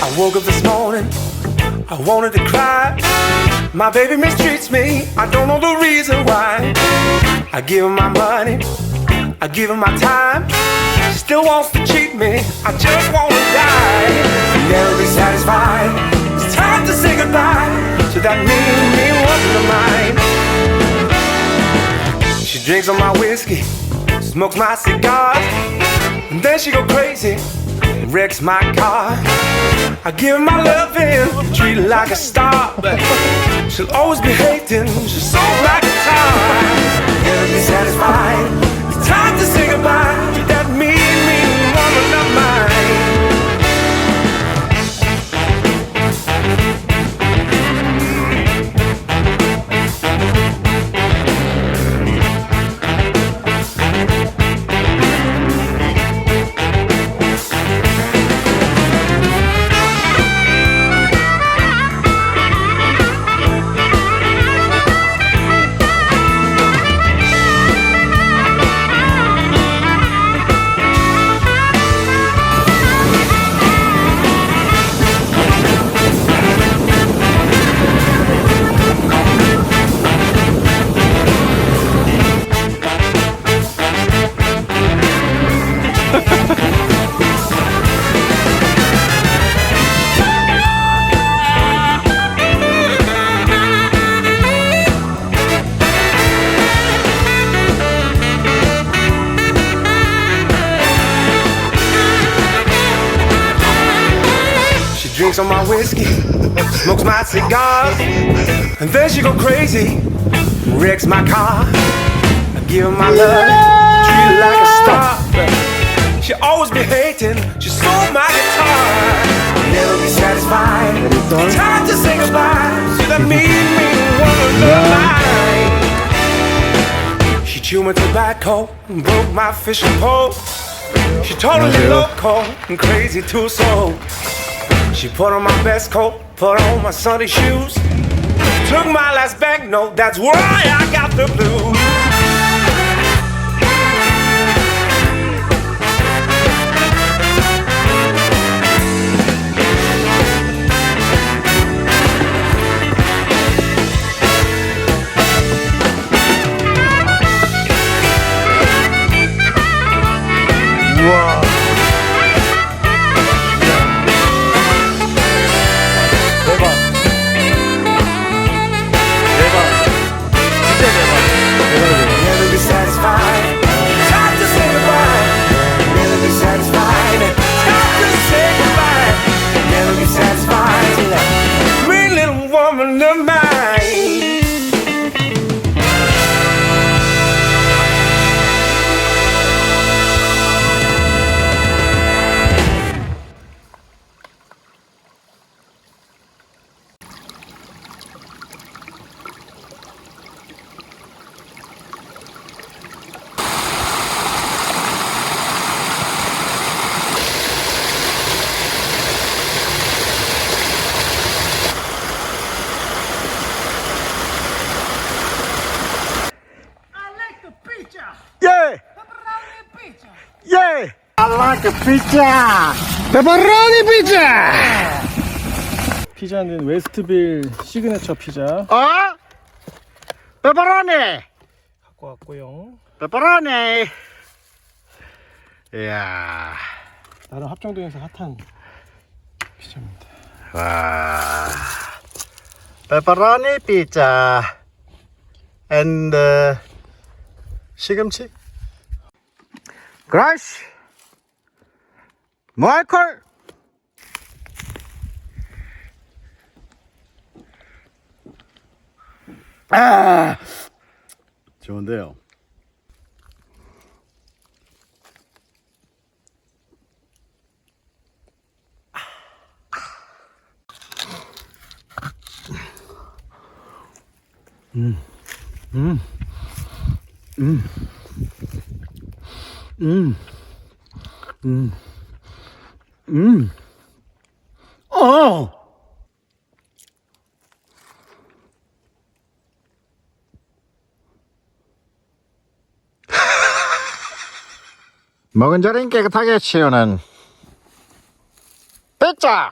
I woke up this morning, I wanted to cry. My baby mistreats me, I don't know the reason why. I give her my money, I give her my time. She still wants to cheat me, I just wanna die. Never be satisfied, it's time to say goodbye to that mean woman of mine. She drinks on my whiskey, smokes my cigars, and then she go crazy, wrecks my car. I give her my loving, treat her like a star, but she'll always be hating, she's so like a tar. Never be satisfied, it's time to say goodbye to that mean woman of mine. Drinks on my whiskey, smokes my cigars, and then she go crazy, wrecks my car. I give her my love, treat her like a star, but she always be hating, she stole my guitar. Never be satisfied, it's time to say goodbye to that mean woman of mine. She chewed my tobacco and broke my fishing pole. She totally loco and crazy too, so she put on my best coat, put on my Sunday shoes, took my last banknote, that's why I got the blues. Wow. Yeah, I like a pizza. 페퍼로니 피자. 피자는 웨스트빌 시그네처 피자 어? 페퍼로니. 갖고 왔고요. 페퍼로니. 이야. 나름 합정동에서 핫한 피자입니다. 와. 페퍼로니 피자. and 시금치. 그라시. 마이클. 아, 좋은데요. 음. 먹은 자리는 깨끗하게 치우는 피자.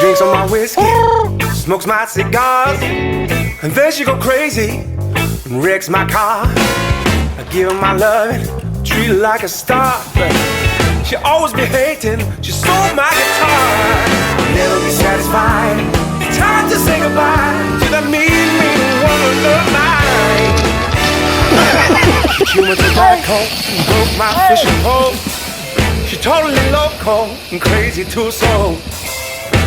Drinks on my whiskey, smokes my cigars, and then she go crazy and wrecks my car. I give her my loving, treat her like a star, but she always be hating. She stole my guitar. Never be satisfied. It's time to say goodbye to that mean woman of mine. She went to tobacco and broke my fishing pole. She totally loco and crazy too, so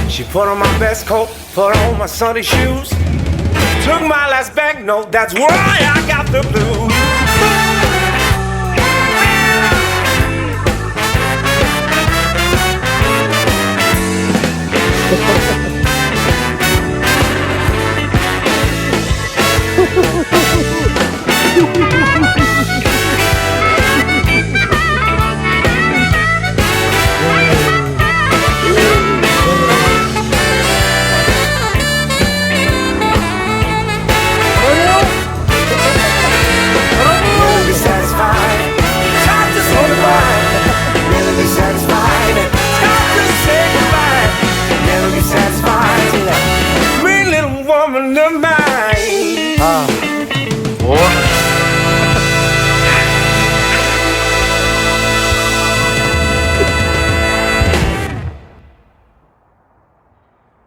she put on my best coat, put on my Sunday shoes, took my last banknote, that's why I got the blues.